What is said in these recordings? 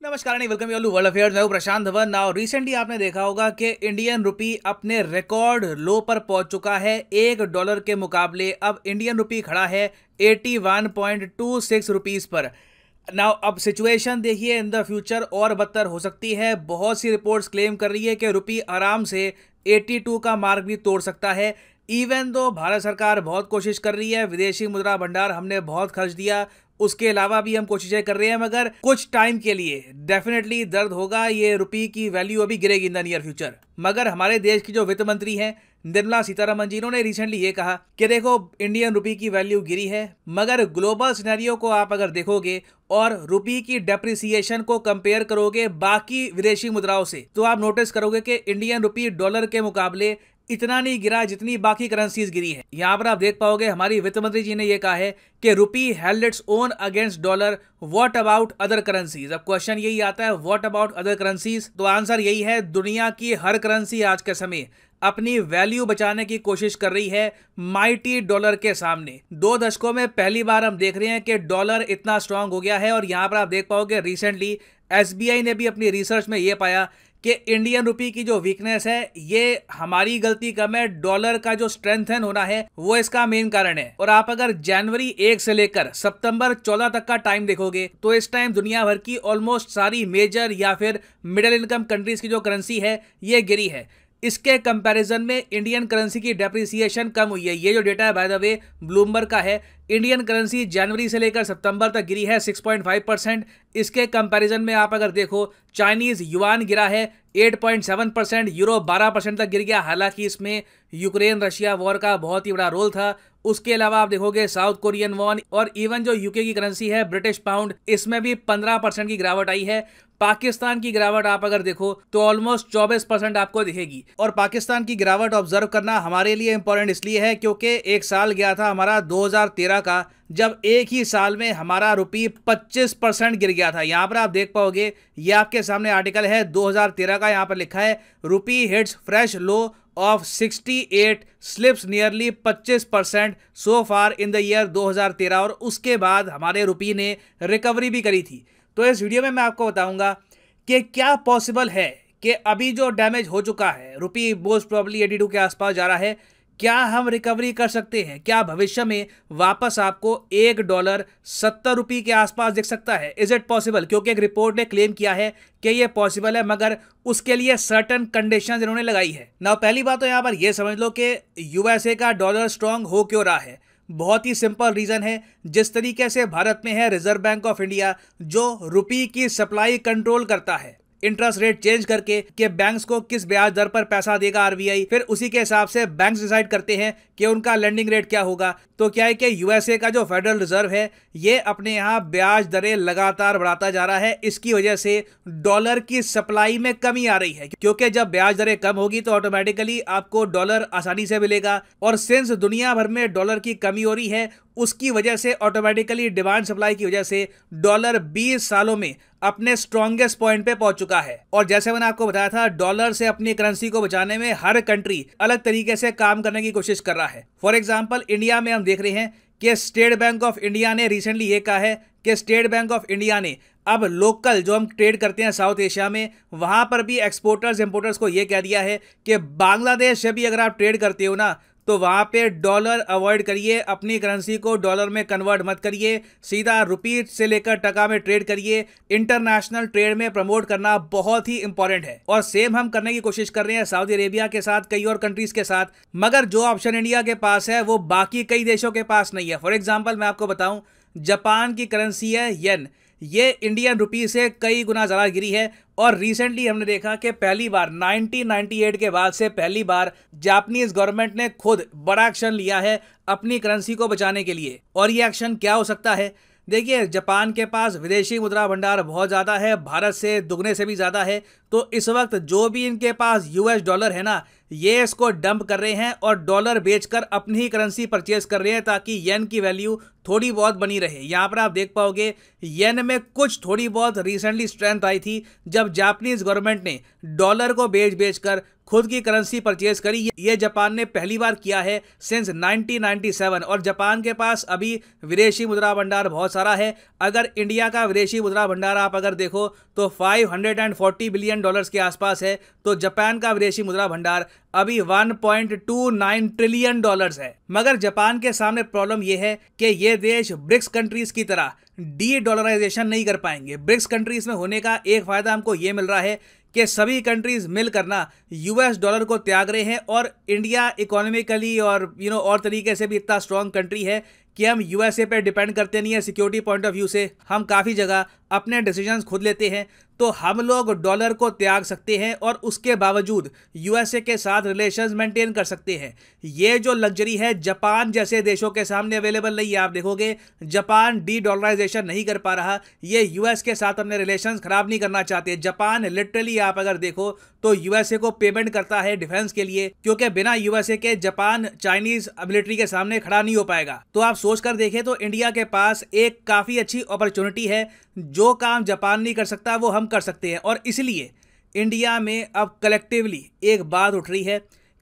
नमस्कार नहीं welcome you world affairs. मैं हूं प्रशांत धवन। नाउ रिसेंटली आपने देखा होगा कि इंडियन रुपी अपने रिकॉर्ड लो पर पहुंच चुका है। $1 के मुकाबले अब इंडियन रुपी खड़ा है 81.26 रुपीस पर। नाउ अब सिचुएशन देखिए इन द फ्यूचर और बदतर हो सकती है। बहुत सी रिपोर्ट्स क्लेम कर रही है कि रुपी आराम से 82 का मार्क भी तोड़ सकता है। इवन दो भारत सरकार बहुत कोशिश कर रही है, विदेशी मुद्रा भंडार हमने बहुत खर्च दिया, उसके अलावा भी हम कोशिशें कर रहे हैं, मगर कुछ टाइम के लिए डेफिनेटली दर्द होगा। ये रुपी की वैल्यू अभी गिरेगी इन द नियर फ्यूचर। मगर हमारे देश की जो वित्त मंत्री हैं निर्मला सीतारमण जी, इन्होंने रिसेंटली ये कहा कि देखो इंडियन रुपी की वैल्यू गिरी है, मगर ग्लोबल सिनेरियो को आप अगर देखोगे और रुपी की डेप्रिसिएशन को कंपेयर करोगे बाकी विदेशी मुद्राओं से, तो आप नोटिस करोगे कि इंडियन रुपी डॉलर के मुकाबले इतना नहीं गिरा जितनी बाकी करेंसीज गिरी है। यहाँ पर आप देख पाओगे हमारी वित्त मंत्री जी ने यह कहा है कि rupee held its own against dollar, what about other currencies. अब क्वेश्चन यही आता है व्हाट अबाउट अदर करेंसीज, तो आंसर यही है दुनिया की हर करेंसी आज के समय अपनी वैल्यू बचाने की कोशिश कर रही है माइटी डॉलर के सामने। 2 दशकों में पहली बार हम देख रहे हैं कि डॉलर इतना स्ट्रांग हो गया है। और यहाँ पर आप देख पाओगे रिसेंटली एसबीआई ने भी अपनी रिसर्च में यह पाया कि इंडियन रुपी की जो वीकनेस है ये हमारी गलती कम है, डॉलर का जो स्ट्रेंथन होना है वो इसका मेन कारण है। और आप अगर जनवरी 1 से लेकर सितंबर 14 तक का टाइम देखोगे तो इस टाइम दुनिया भर की ऑलमोस्ट सारी मेजर या फिर मिडिल इनकम कंट्रीज की जो करेंसी है ये गिरी है। इसके कंपैरिजन में इंडियन करेंसी की डेप्रिसिएशन कम हुई है। ये जो डेटा है बाय द वे ब्लूमबर्ग का है। इंडियन करेंसी जनवरी से लेकर सितंबर तक गिरी है 6.5%। इसके कंपैरिजन में आप अगर देखो चाइनीज युआन गिरा है 8.7%, यूरो 12% तक गिर गया। हालांकि इसमें यूक्रेन रशिया वॉर का बहुत ही बड़ा रोल था। उसके अलावा आप देखोगे साउथ कोरियन वॉन और इवन जो यूके की करेंसी है ब्रिटिश पाउंड, इसमें भी 15% की गिरावट आई है। पाकिस्तान की गिरावट आप अगर देखो तो ऑलमोस्ट 24% आपको दिखेगी। और पाकिस्तान की गिरावट ऑब्जर्व करना हमारे लिए इंपॉर्टेंट इसलिए है क्योंकि एक साल गया था हमारा 2013 का, जब एक ही साल में हमारा रुपी 25% गिर गया था। यहाँ पर आप देख पाओगे, ये आपके सामने आर्टिकल है 2013 का। यहाँ पर लिखा है rupee hits fresh low of 68, slips nearly 25% so far in the year 2013। और उसके बाद हमारे रुपी ने रिकवरी भी करी थी। तो इस वीडियो में मैं आपको बताऊंगा कि क्या पॉसिबल है कि अभी जो डैमेज हो चुका है, रुपी मोस्ट प्रोबेबली 82 के आसपास जा रहा है, क्या हम रिकवरी कर सकते हैं? क्या भविष्य में वापस आपको $1 70 रुपये के आसपास दिख सकता है? Is it possible? क्योंकि एक रिपोर्ट ने क्लेम किया है कि ये पॉसिबल है, मगर उसके लिए सर्टन कंडीशंस इन्होंने लगाई है ना। पहली बात तो यहाँ पर यह समझ लो कि यूएसए का डॉलर स्ट्रांग हो क्यों रहा है। बहुत ही सिंपल रीजन है, जिस तरीके से भारत में है रिजर्व बैंक ऑफ इंडिया जो रुपी की सप्लाई कंट्रोल करता है, इंटरेस्ट रेट चेंज करके कि बैंक्स को किस ब्याज दर पर पैसा देगा आरबीआई, फिर उसी के हिसाब से बैंक्स डिसाइड करते हैं कि उनका लेंडिंग रेट क्या होगा। तो क्या है कि यूएसए का जो फेडरल रिजर्व है ये अपने यहाँ ब्याज दरें लगातार बढ़ाता जा रहा है। इसकी वजह से डॉलर की सप्लाई में कमी आ रही है, क्योंकि जब ब्याज दरें कम होगी तो ऑटोमेटिकली आपको डॉलर आसानी से मिलेगा। और सिंस दुनिया भर में डॉलर की कमी हो रही है, उसकी वजह से ऑटोमेटिकली डिमांड सप्लाई की वजह से डॉलर 20 सालों में अपने स्ट्रॉन्गेस्ट पॉइंट पे पहुंच चुका है। और जैसे मैंने आपको बताया था, डॉलर से अपनी करेंसी को बचाने में हर कंट्री अलग तरीके से काम करने की कोशिश कर रहा है। फॉर एग्जांपल इंडिया में हम देख रहे हैं कि स्टेट बैंक ऑफ इंडिया ने रिसेंटली ये कहा है कि स्टेट बैंक ऑफ इंडिया ने अब लोकल जो हम ट्रेड करते हैं साउथ एशिया में, वहां पर भी एक्सपोर्टर्स इंपोर्टर्स को यह कह दिया है कि बांग्लादेश से भी अगर आप ट्रेड करते हो ना तो वहां पे डॉलर अवॉइड करिए, अपनी करेंसी को डॉलर में कन्वर्ट मत करिए, सीधा रुपी से लेकर टका में ट्रेड करिए। इंटरनेशनल ट्रेड में प्रमोट करना बहुत ही इंपॉर्टेंट है। और सेम हम करने की कोशिश कर रहे हैं सऊदी अरेबिया के साथ, कई और कंट्रीज के साथ, मगर जो ऑप्शन इंडिया के पास है वो बाकी कई देशों के पास नहीं है। फॉर एग्जाम्पल मैं आपको बताऊं, जापान की करेंसी है येन, ये इंडियन रुपी से कई गुना ज़्यादा गिरी है। और रिसेंटली हमने देखा कि पहली बार 1998 के बाद से पहली बार जापानीज गवर्नमेंट ने खुद बड़ा एक्शन लिया है अपनी करेंसी को बचाने के लिए। और ये एक्शन क्या हो सकता है? देखिए, जापान के पास विदेशी मुद्रा भंडार बहुत ज़्यादा है, भारत से दुगने से भी ज़्यादा है। तो इस वक्त जो भी इनके पास यूएस डॉलर है ना, ये इसको डंप कर रहे हैं और डॉलर बेचकर अपनी ही करेंसी परचेज कर रहे हैं ताकि येन की वैल्यू थोड़ी बहुत बनी रहे। यहाँ पर आप देख पाओगे येन में कुछ थोड़ी बहुत रिसेंटली स्ट्रेंथ आई थी जब जापानीज गवर्नमेंट ने डॉलर को बेच कर खुद की करेंसी परचेज करी। ये जापान ने पहली बार किया है सिंस 1997 और जापान के पास अभी विदेशी मुद्रा भंडार बहुत सारा है। अगर इंडिया का विदेशी मुद्रा भंडार आप अगर देखो तो 540 बिलियन डॉलर्स के आसपास है, तो जापान का विदेशी मुद्रा भंडार अभी 1.29 ट्रिलियन डॉलर्स है। मगर जापान के सामने प्रॉब्लम यह है कि ये देश ब्रिक्स कंट्रीज की तरह डी डॉलराइजेशन नहीं कर पाएंगे। ब्रिक्स कंट्रीज में होने का एक फायदा हमको ये मिल रहा है कि सभी कंट्रीज मिलकर ना यूएस डॉलर को त्याग रहे हैं और इंडिया इकोनॉमिकली और और तरीके से भी इतना स्ट्रांग कंट्री है कि हम यूएसए पे डिपेंड करते नहीं है सिक्योरिटी पॉइंट ऑफ व्यू से। हम काफ़ी जगह अपने डिसीजंस खुद लेते हैं, तो हम लोग डॉलर को त्याग सकते हैं और उसके बावजूद यूएसए के साथ रिलेशंस मेंटेन कर सकते हैं। ये जो लग्जरी है जापान जैसे देशों के सामने अवेलेबल नहीं है। आप देखोगे जापान डी डॉलराइजेशन नहीं कर पा रहा, ये यूएस के साथ अपने रिलेशंस खराब नहीं करना चाहते। जापान लिटरली आप अगर देखो तो यूएसए को पेमेंट करता है डिफेंस के लिए, क्योंकि बिना यूएसए के जापान चाइनीज मिलिट्री के सामने खड़ा नहीं हो पाएगा। तो आप सोचकर देखें तो इंडिया के पास एक काफ़ी अच्छी अपॉर्चुनिटी है। जो काम जापान नहीं कर सकता वो हम कर सकते हैं, और इसलिए इंडिया में अब कलेक्टिवली एक बात उठ रही है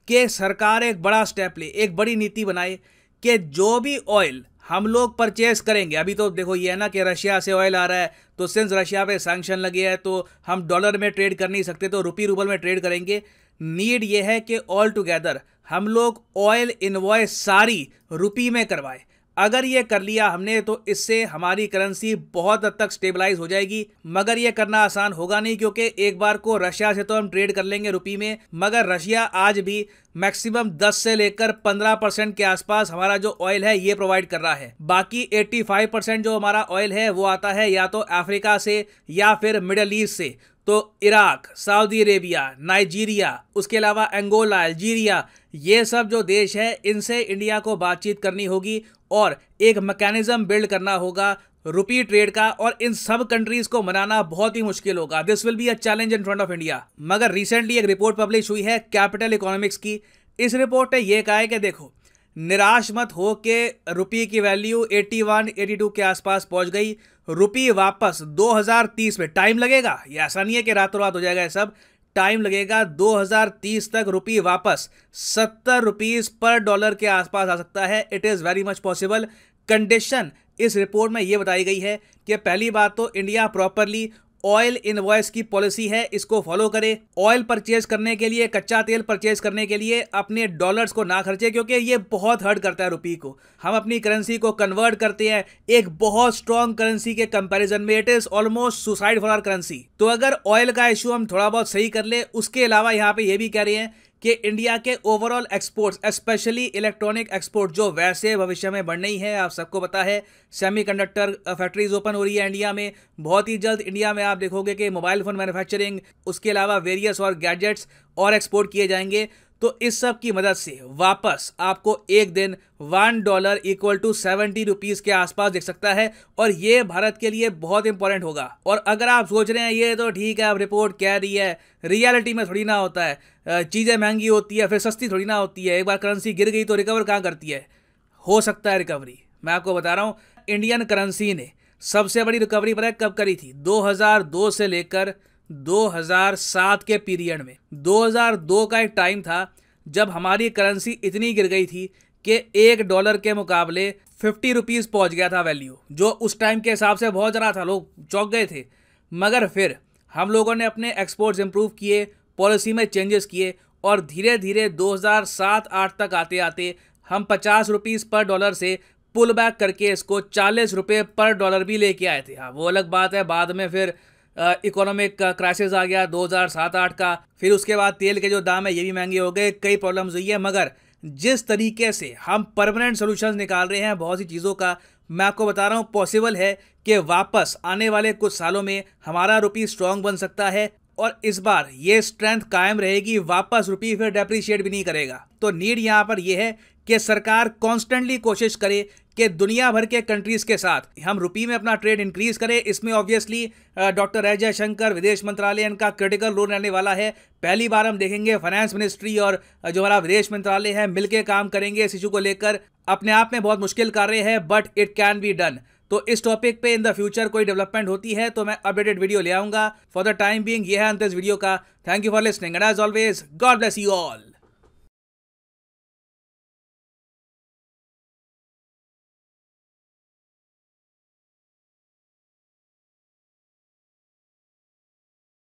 कि सरकार एक बड़ा स्टेप ले, एक बड़ी नीति बनाए कि जो भी ऑयल हम लोग परचेज करेंगे, अभी तो देखो ये है ना कि रशिया से ऑयल आ रहा है, तो सिंस रशिया पे सैंक्शन लगे हैं तो हम डॉलर में ट्रेड कर नहीं सकते, तो रुपी रूबल में ट्रेड करेंगे। नीड ये है कि ऑल टुगेदर हम लोग ऑयल इनवॉइस सारी रुपी में करवाए। अगर ये कर लिया हमने तो इससे हमारी करेंसी बहुत हद तक स्टेबलाइज हो जाएगी। मगर ये करना आसान होगा नहीं, क्योंकि एक बार को रशिया से तो हम ट्रेड कर लेंगे रुपी में, मगर रशिया आज भी मैक्सिमम 10 से लेकर 15% के आसपास हमारा जो ऑयल है ये प्रोवाइड कर रहा है। बाकी 85% जो हमारा ऑयल है वो आता है या तो अफ्रीका से या फिर मिडल ईस्ट से। तो इराक, सऊदी अरेबिया, नाइजीरिया, उसके अलावा अंगोला, अल्जीरिया, ये सब जो देश है इनसे इंडिया को बातचीत करनी होगी और एक मैकेनिज्म बिल्ड करना होगा रुपी ट्रेड का, और इन सब कंट्रीज को मनाना बहुत ही मुश्किल होगा। This will be a challenge in front of India. मगर रिसेंटली एक रिपोर्ट पब्लिश हुई है कैपिटल इकोनॉमिक्स की। इस रिपोर्ट ने यह कहा है कि देखो, निराश मत हो कि रुपये की वैल्यू 81-82 के आसपास पहुंच गई। रुपये वापस 2030 में टाइम लगेगा, ये ऐसा नहीं है कि रातों रात हो जाएगा, ये सब टाइम लगेगा। 2030 तक रुपये वापस 70 रुपीज़ पर डॉलर के आसपास आ सकता है। It is very much possible. Condition इस रिपोर्ट में ये बताई गई है कि पहली बात तो इंडिया प्रॉपरली ऑयल इनवॉइस की पॉलिसी है, इसको फॉलो करे। ऑयल परचेज करने के लिए, कच्चा तेल परचेज करने के लिए अपने डॉलर्स को ना खर्चे, क्योंकि ये बहुत हर्ट करता है रुपये को। हम अपनी करेंसी को कन्वर्ट करते हैं एक बहुत स्ट्रॉन्ग करेंसी के कंपैरिजन में। It is almost suicide for our currency. तो अगर ऑयल का इशू हम थोड़ा बहुत सही कर ले, उसके अलावा यहाँ पे ये भी कह रहे हैं कि इंडिया के overall exports, specially electronic export, जो वैसे भविष्य में बढ़ने ही है, आप सबको पता है सेमीकंडक्टर फैक्ट्रीज ओपन हो रही है इंडिया में। बहुत ही जल्द इंडिया में आप देखोगे कि मोबाइल फोन मैन्युफैक्चरिंग, उसके अलावा वेरियस और गैजेट्स और एक्सपोर्ट किए जाएंगे। तो इस सब की मदद से वापस आपको एक दिन $1 इक्वल टू 70 रुपीज़ के आसपास दिख सकता है, और ये भारत के लिए बहुत इंपॉर्टेंट होगा। और अगर आप सोच रहे हैं ये तो ठीक है, अब रिपोर्ट कह रही है, रियलिटी में थोड़ी ना होता है। चीज़ें महंगी होती है फिर सस्ती थोड़ी ना होती है। एक बार करेंसी गिर गई तो रिकवर कहाँ करती है? हो सकता है रिकवरी। मैं आपको बता रहा हूँ, इंडियन करेंसी ने सबसे बड़ी रिकवरी पता है कब करी थी? 2002 से लेकर 2007 के पीरियड में। 2002 का एक टाइम था जब हमारी करेंसी इतनी गिर गई थी कि $1 के मुकाबले 50 रुपीज़ पहुँच गया था वैल्यू, जो उस टाइम के हिसाब से बहुत ज़्यादा था, लोग चौंक गए थे। मगर फिर हम लोगों ने अपने एक्सपोर्ट्स इंप्रूव किए, पॉलिसी में चेंजेस किए, और धीरे धीरे 2007-8 तक आते आते हम 50 रुपीज़ पर डॉलर से पुल बैक करके इसको 40 रुपये पर डॉलर भी लेके आए थे। हाँ, वो अलग बात है, बाद में फिर इकोनॉमिक क्राइसिस आ गया 2007-8 का। फिर उसके बाद तेल के जो दाम है ये भी महंगे हो गए, कई प्रॉब्लम्स हुई है। मगर जिस तरीके से हम परमानेंट सॉल्यूशंस निकाल रहे हैं बहुत सी चीज़ों का, मैं आपको बता रहा हूँ पॉसिबल है कि वापस आने वाले कुछ सालों में हमारा रुपये स्ट्रांग बन सकता है, और इस बार ये स्ट्रेंथ कायम रहेगी, वापस रुपये फिर डेप्रिशिएट भी नहीं करेगा। तो नीड यहाँ पर यह है कि सरकार कॉन्स्टेंटली कोशिश करे कि दुनिया भर के कंट्रीज के साथ हम रुपये में अपना ट्रेड इंक्रीज करें। इसमें ऑब्वियसली डॉक्टर एस जयशंकर, विदेश मंत्रालय, इनका क्रिटिकल रोल रहने वाला है। पहली बार हम देखेंगे फाइनेंस मिनिस्ट्री और जो हमारा विदेश मंत्रालय है मिलकर काम करेंगे इस इशू को लेकर। अपने आप में बहुत मुश्किल कार्य है, but it can be done. तो इस टॉपिक पे इन द फ्यूचर कोई डेवलपमेंट होती है तो मैं अपडेटेड वीडियो ले आऊंगा। फॉर द टाइम बीइंग ये है अंत इस वीडियो का। Thank you for listening and as always God bless you all.